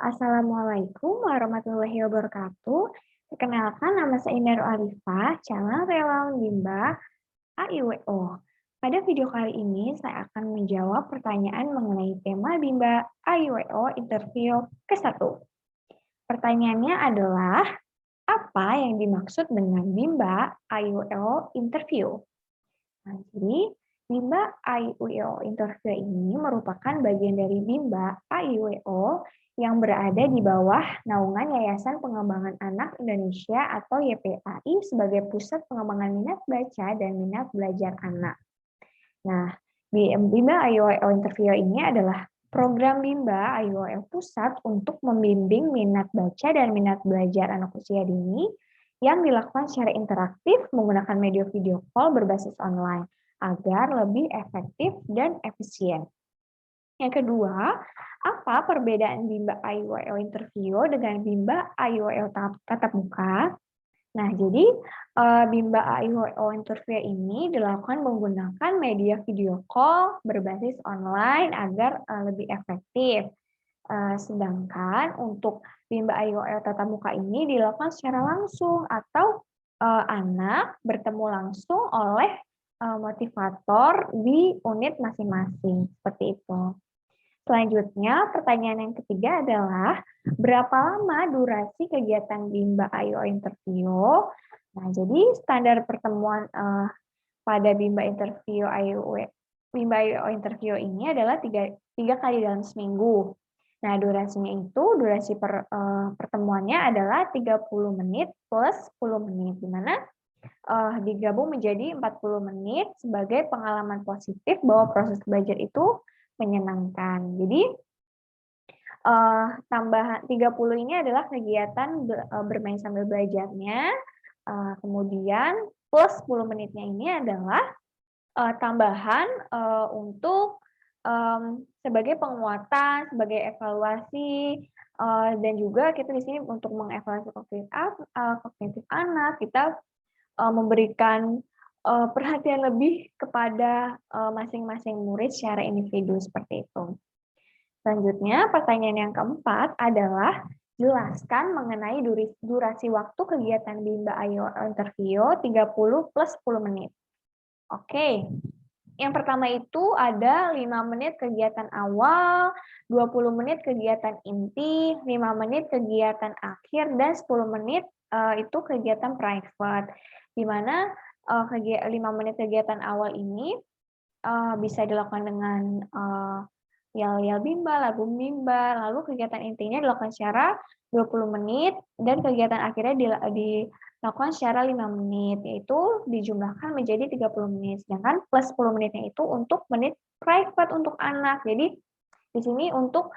Assalamualaikum warahmatullahi wabarakatuh. Perkenalkan, nama saya Indah Arifah, calon relawan Bimba AIWO. Pada video kali ini, saya akan menjawab pertanyaan mengenai tema Bimba AIWO interview ke-1. Pertanyaannya adalah, apa yang dimaksud dengan Bimba AIWO interview? Nah, jadi Bimba AIWO Interview ini merupakan bagian dari Bimba AIWO yang berada di bawah naungan Yayasan Pengembangan Anak Indonesia atau YPAI sebagai pusat pengembangan minat baca dan minat belajar anak. Nah, Bimba AIWO Interview ini adalah program Bimba AIWO Pusat untuk membimbing minat baca dan minat belajar anak usia dini yang dilakukan secara interaktif menggunakan media video call berbasis online agar lebih efektif dan efisien. Yang kedua, apa perbedaan Bimba AIWO Interview dengan Bimba AIWO tatap muka? Nah, jadi Bimba AIWO Interview ini dilakukan menggunakan media video call berbasis online agar lebih efektif. Sedangkan untuk Bimba AIWO tatap muka ini dilakukan secara langsung atau anak bertemu langsung oleh motivator di unit masing-masing, seperti itu. Selanjutnya, pertanyaan yang ketiga adalah, berapa lama durasi kegiatan Bimba AIWO Interview? Nah, jadi standar pertemuan pada Bimba AIWO Interview ini adalah tiga kali dalam seminggu. Nah, durasi pertemuannya adalah 30 menit plus 10 menit, di mana digabung menjadi 40 menit sebagai pengalaman positif bahwa proses belajar itu menyenangkan. Jadi, tambahan 30 ini adalah kegiatan bermain sambil belajarnya, kemudian plus 10 menitnya ini adalah tambahan untuk sebagai penguatan, sebagai evaluasi, dan juga kita di sini untuk mengevaluasi kognitif anak, kita memberikan perhatian lebih kepada masing-masing murid secara individu seperti itu. Selanjutnya, pertanyaan yang keempat adalah jelaskan mengenai durasi waktu kegiatan Bimba AIWO Interview 30 plus 10 menit. Oke, yang pertama itu ada 5 menit kegiatan awal, 20 menit kegiatan inti, 5 menit kegiatan akhir, dan 10 menit itu kegiatan private. Di mana 5 menit kegiatan awal ini bisa dilakukan dengan yel-yel Bimba, lagu Bimba, lalu kegiatan intinya dilakukan secara 20 menit, dan kegiatan akhirnya dilakukan secara 5 menit, yaitu dijumlahkan menjadi 30 menit, sedangkan plus 10 menitnya itu untuk menit private untuk anak. Jadi di sini untuk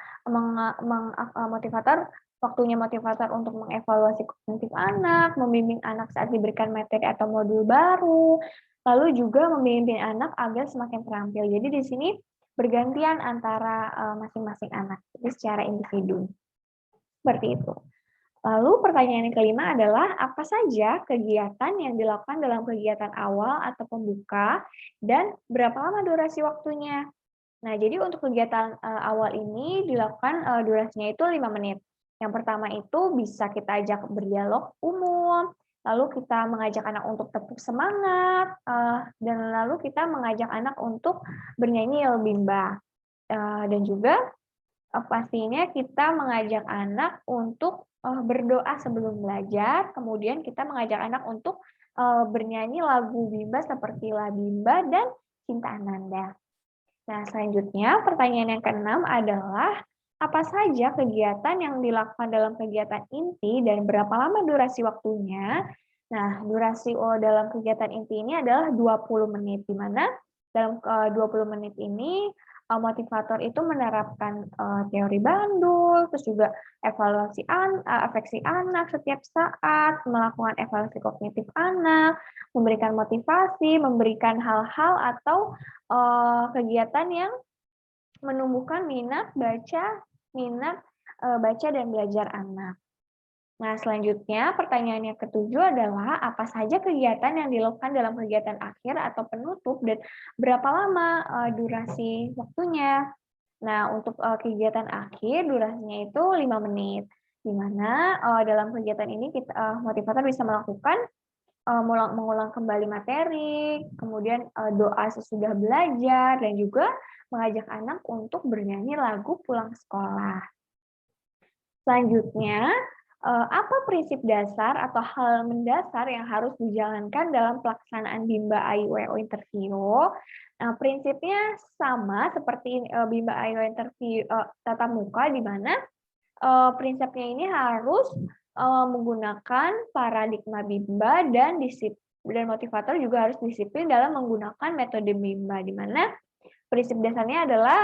waktunya motivator untuk mengevaluasi kognitif anak, membimbing anak saat diberikan materi atau modul baru, lalu juga membimbing anak agar semakin terampil. Jadi di sini bergantian antara masing-masing anak, jadi secara individu. Seperti itu. Lalu pertanyaan yang kelima adalah, apa saja kegiatan yang dilakukan dalam kegiatan awal atau pembuka, dan berapa lama durasi waktunya? Nah, jadi untuk kegiatan awal ini dilakukan durasinya itu 5 menit. Yang pertama itu bisa kita ajak berdialog umum, lalu kita mengajak anak untuk tetap semangat, dan lalu kita mengajak anak untuk bernyanyi yel Bimba. Dan juga pastinya kita mengajak anak untuk berdoa sebelum belajar, kemudian kita mengajak anak untuk bernyanyi lagu Bimba seperti La Bimba dan Cinta Ananda. Nah, selanjutnya pertanyaan yang keenam adalah, apa saja kegiatan yang dilakukan dalam kegiatan inti dan berapa lama durasi waktunya? Nah, durasi dalam kegiatan inti ini adalah 20 menit, di mana dalam 20 menit ini motivator itu menerapkan teori Bandul, terus juga afeksi anak setiap saat, melakukan evaluasi kognitif anak, memberikan motivasi, memberikan hal-hal atau kegiatan yang menumbuhkan minat baca dan belajar anak. Nah, selanjutnya pertanyaan yang ketujuh adalah, apa saja kegiatan yang dilakukan dalam kegiatan akhir atau penutup dan berapa lama durasi waktunya? Nah, untuk kegiatan akhir durasinya itu 5 menit, di mana dalam kegiatan ini motivator bisa melakukan mengulang kembali materi, kemudian doa sesudah belajar, dan juga mengajak anak untuk bernyanyi lagu pulang sekolah. Selanjutnya, apa prinsip dasar atau hal mendasar yang harus dijalankan dalam pelaksanaan Bimba AIWO interview? Nah, prinsipnya sama seperti Bimba AIWO interview tatap muka, di mana prinsipnya ini harus menggunakan paradigma Bimba dan motivator juga harus disiplin dalam menggunakan metode Bimba, di mana prinsip dasarnya adalah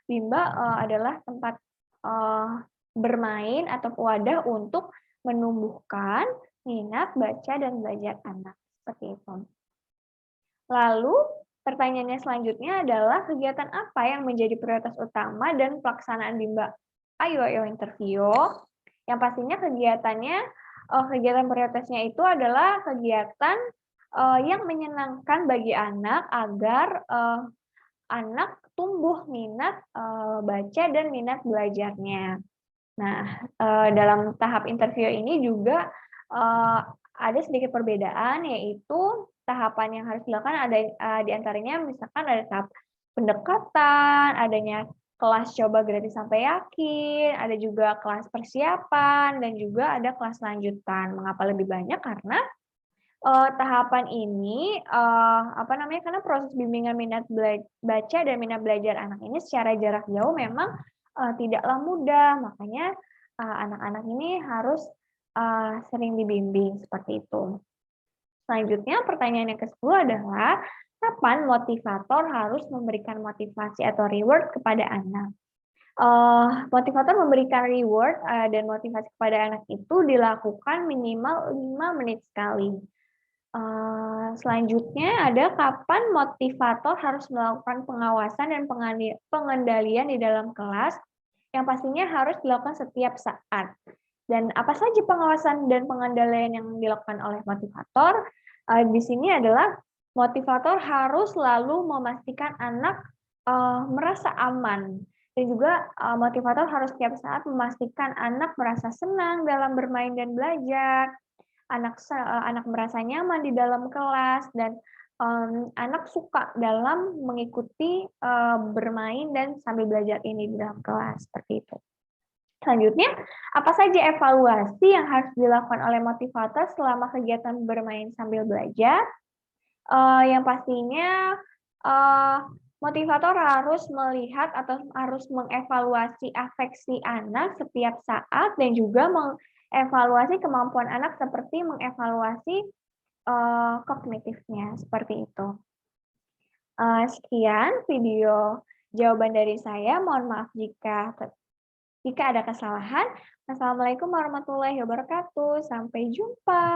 Bimba adalah tempat bermain atau wadah untuk menumbuhkan minat baca dan belajar anak, seperti itu. Lalu pertanyaannya selanjutnya adalah kegiatan apa yang menjadi prioritas utama dan pelaksanaan Bimba AIWO interview? Yang pastinya kegiatan prioritasnya itu adalah kegiatan yang menyenangkan bagi anak agar anak tumbuh minat baca dan minat belajarnya. Nah, dalam tahap interview ini juga ada sedikit perbedaan, yaitu tahapan yang harus dilakukan ada di antaranya misalkan ada tahap pendekatan, adanya kelas coba gratis sampai yakin, ada juga kelas persiapan, dan juga ada kelas lanjutan. Mengapa lebih banyak? Karena tahapan ini karena proses bimbingan minat baca dan minat belajar anak ini secara jarak jauh memang tidaklah mudah, makanya anak-anak ini harus sering dibimbing seperti itu. Selanjutnya pertanyaan yang ke-10 adalah kapan motivator harus memberikan motivasi atau reward kepada anak? Motivator memberikan reward dan motivasi kepada anak itu dilakukan minimal 5 menit sekali. Selanjutnya ada kapan motivator harus melakukan pengawasan dan pengendalian di dalam kelas, yang pastinya harus dilakukan setiap saat. Dan apa saja pengawasan dan pengendalian yang dilakukan oleh motivator? Di sini adalah motivator harus selalu memastikan anak merasa aman, dan juga motivator harus setiap saat memastikan anak merasa senang dalam bermain dan belajar, anak merasa nyaman di dalam kelas, dan anak suka dalam mengikuti bermain dan sambil belajar ini di dalam kelas, seperti itu. Selanjutnya, apa saja evaluasi yang harus dilakukan oleh motivator selama kegiatan bermain sambil belajar? Yang pastinya motivator harus melihat atau harus mengevaluasi afeksi anak setiap saat, dan juga mengevaluasi kemampuan anak seperti mengevaluasi kognitifnya, seperti itu. Sekian video jawaban dari saya. Mohon maaf jika ada kesalahan. Wassalamualaikum warahmatullahi wabarakatuh. Sampai jumpa.